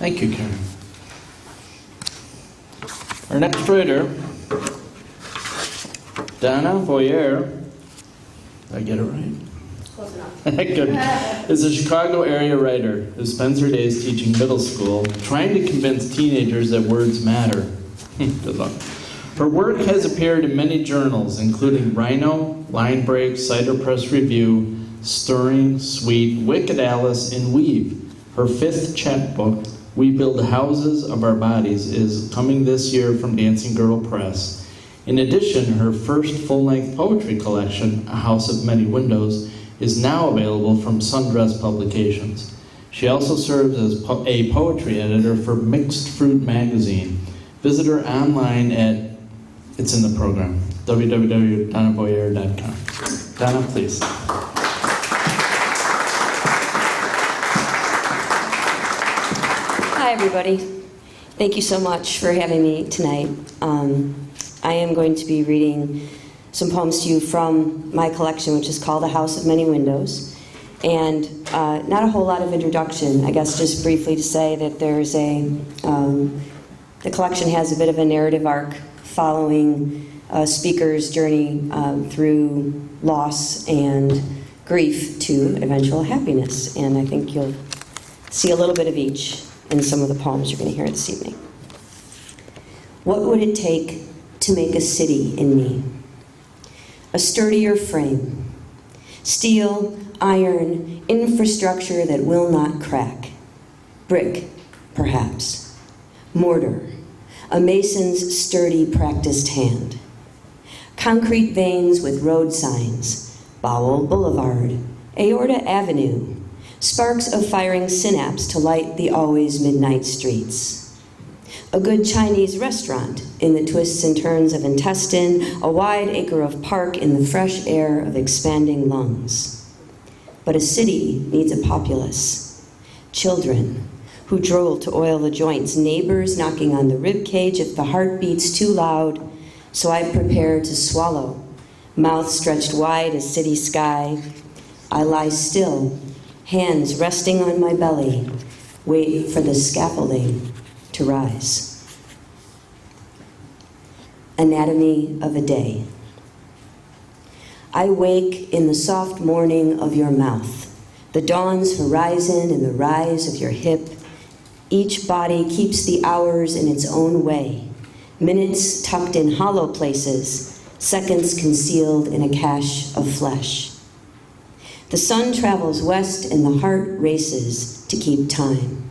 Thank you, Karen. Our next writer, Donna Vorreyer, did I get it right? Close enough. Good. Is a Chicago area writer who spends her days teaching middle school, trying to convince teenagers that words matter. Good luck. Her work has appeared in many journals, including Rhino, Line Break, Cider Press Review, Stirring, Sweet, Wicked Alice, and Weave. Her 5th chapbook, We Build Houses of Our Bodies, is coming this year from Dancing Girl Press. In addition, her first full-length poetry collection, A House of Many Windows, is now available from Sundress Publications. She also serves as a poetry editor for Mixed Fruit magazine. Visit her online at, it's in the program, www.donnavoyer.com. Donna, please. Hi, everybody. Thank you so much for having me tonight. I am going to be reading some poems to you from my collection, which is called A House of Many Windows. And not a whole lot of introduction, I guess just briefly to say that there's the collection has a bit of a narrative arc following a speaker's journey through loss and grief to eventual happiness. And I think you'll see a little bit of each in some of the poems you're going to hear this evening. What would it take to make a city in me? A sturdier frame, steel, iron, infrastructure that will not crack, brick, perhaps, mortar, a mason's sturdy, practiced hand, concrete veins with road signs, Bowel Boulevard, Aorta Avenue, sparks of firing synapse to light the always midnight streets. A good Chinese restaurant in the twists and turns of intestine, a wide acre of park in the fresh air of expanding lungs. But a city needs a populace. Children who drool to oil the joints, neighbors knocking on the rib cage if the heart beats too loud, so I prepare to swallow, mouth stretched wide as city sky. I lie still, hands resting on my belly, wait for the scaffolding to rise. Anatomy of a day. I wake in the soft morning of your mouth, the dawn's horizon and the rise of your hip. Each body keeps the hours in its own way, minutes tucked in hollow places, seconds concealed in a cache of flesh. The sun travels west and the heart races to keep time.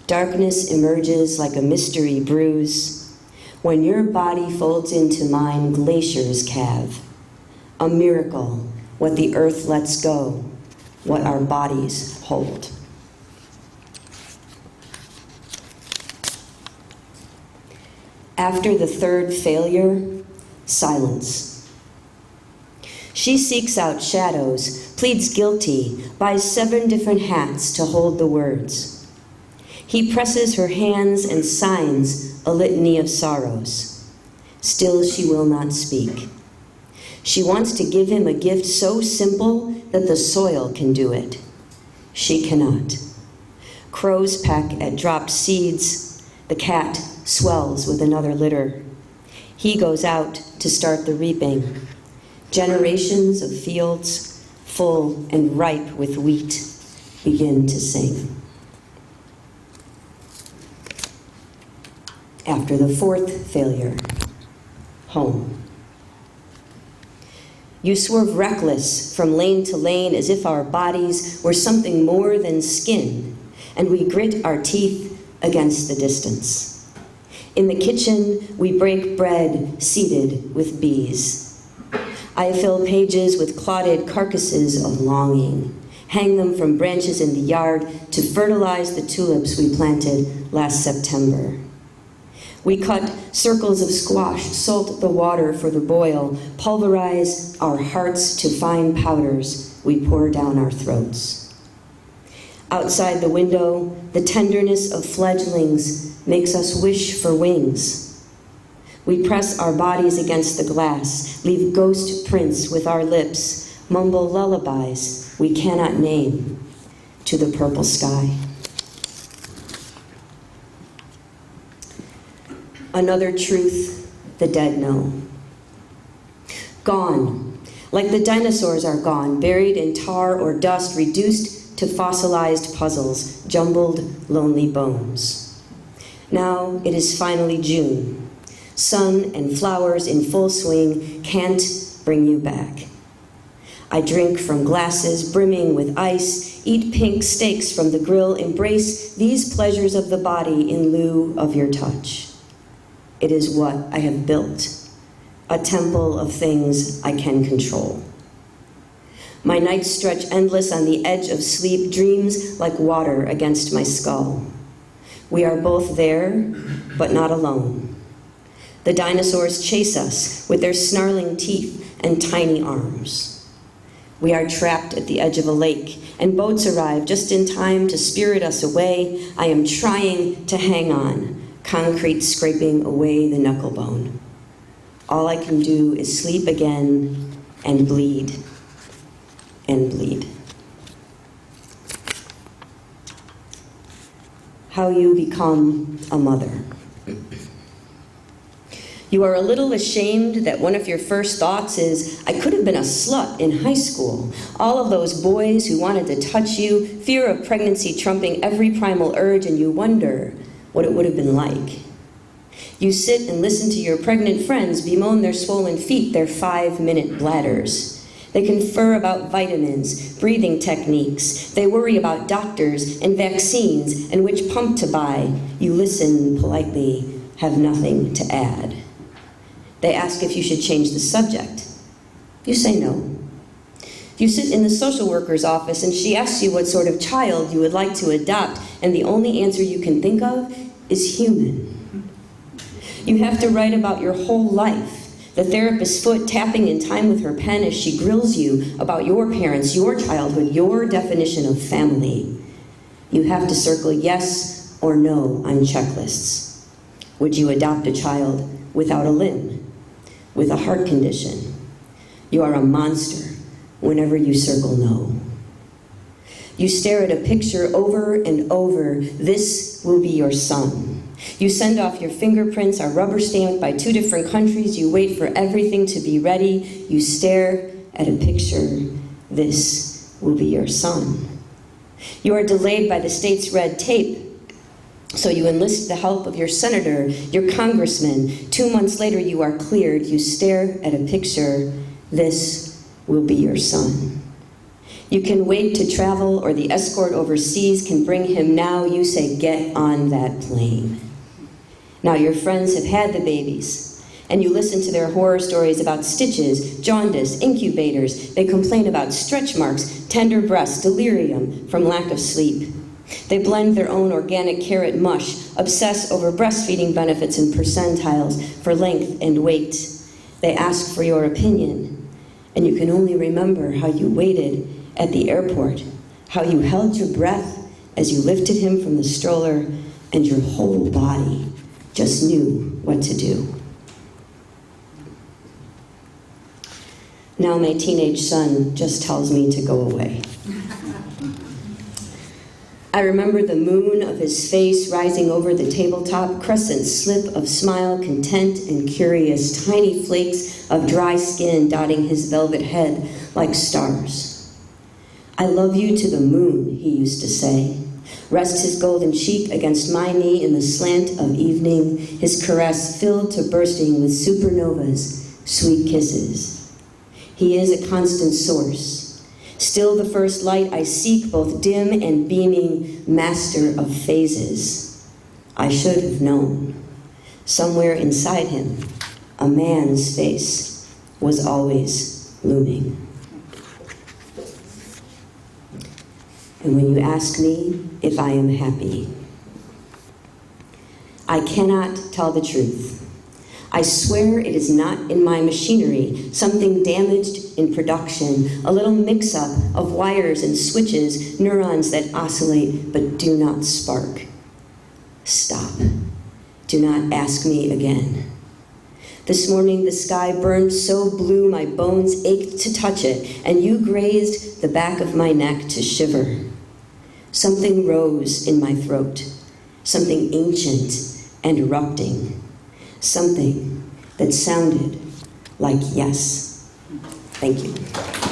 Darkness emerges like a mystery bruise. When your body folds into mine, glaciers calve. A miracle, what the earth lets go, what our bodies hold. After the third failure, silence. She seeks out shadows, pleads guilty, buys 7 different hats to hold the words. He presses her hands and signs a litany of sorrows. Still she will not speak. She wants to give him a gift so simple that the soil can do it. She cannot. Crows peck at dropped seeds. The cat swells with another litter. He goes out to start the reaping. Generations of fields, full and ripe with wheat, begin to sing. After the 4th failure, home. You swerve reckless from lane to lane as if our bodies were something more than skin, and we grit our teeth against the distance. In the kitchen, we break bread seeded with bees. I fill pages with clotted carcasses of longing, hang them from branches in the yard to fertilize the tulips we planted last September. We cut circles of squash, salt the water for the boil, pulverize our hearts to fine powders we pour down our throats. Outside the window, the tenderness of fledglings makes us wish for wings. We press our bodies against the glass, leave ghost prints with our lips, mumble lullabies we cannot name to the purple sky. Another truth the dead know. Gone, like the dinosaurs are gone, buried in tar or dust, reduced to fossilized puzzles, jumbled, lonely bones. Now it is finally June. Sun and flowers in full swing can't bring you back. I drink from glasses brimming with ice, eat pink steaks from the grill, embrace these pleasures of the body in lieu of your touch. It is what I have built, a temple of things I can control. My nights stretch endless on the edge of sleep, dreams like water against my skull. We are both there, but not alone. The dinosaurs chase us with their snarling teeth and tiny arms. We are trapped at the edge of a lake, and boats arrive just in time to spirit us away. I am trying to hang on, concrete scraping away the knuckle bone. All I can do is sleep again and bleed and bleed. How you become a mother. You are a little ashamed that one of your first thoughts is, I could have been a slut in high school. All of those boys who wanted to touch you, fear of pregnancy trumping every primal urge, and you wonder what it would have been like. You sit and listen to your pregnant friends bemoan their swollen feet, their 5-minute bladders. They confer about vitamins, breathing techniques. They worry about doctors and vaccines and which pump to buy. You listen politely, have nothing to add. They ask if you should change the subject. You say no. You sit in the social worker's office and she asks you what sort of child you would like to adopt, and the only answer you can think of is human. You have to write about your whole life, the therapist's foot tapping in time with her pen as she grills you about your parents, your childhood, your definition of family. You have to circle yes or no on checklists. Would you adopt a child without a limb? With a heart condition? You are a monster whenever you circle no. You stare at a picture over and over. This will be your son. You send off your fingerprints, are rubber stamped by 2 different countries. You wait for everything to be ready. You stare at a picture. This will be your son. You are delayed by the state's red tape, so you enlist the help of your senator, your congressman. 2 months later, you are cleared. You stare at a picture. This will be your son. You can wait to travel, or the escort overseas can bring him now. You say, get on that plane. Now your friends have had the babies, and you listen to their horror stories about stitches, jaundice, incubators. They complain about stretch marks, tender breasts, delirium from lack of sleep. They blend their own organic carrot mush, obsess over breastfeeding benefits and percentiles for length and weight. They ask for your opinion, and you can only remember how you waited at the airport, how you held your breath as you lifted him from the stroller, and your whole body just knew what to do. Now my teenage son just tells me to go away. I remember the moon of his face rising over the tabletop, crescent slip of smile, content and curious, tiny flakes of dry skin dotting his velvet head like stars. I love you to the moon, he used to say. Rest his golden cheek against my knee in the slant of evening, his caress filled to bursting with supernovas, sweet kisses. He is a constant source, still the first light I seek, both dim and beaming, master of phases. I should have known. Somewhere inside him, a man's face was always looming. And when you ask me if I am happy, I cannot tell the truth. I swear it is not in my machinery, something damaged in production, a little mix-up of wires and switches, neurons that oscillate but do not spark. Stop. Do not ask me again. This morning the sky burned so blue my bones ached to touch it, and you grazed the back of my neck to shiver. Something rose in my throat, something ancient and erupting. something that sounded like yes. Thank you.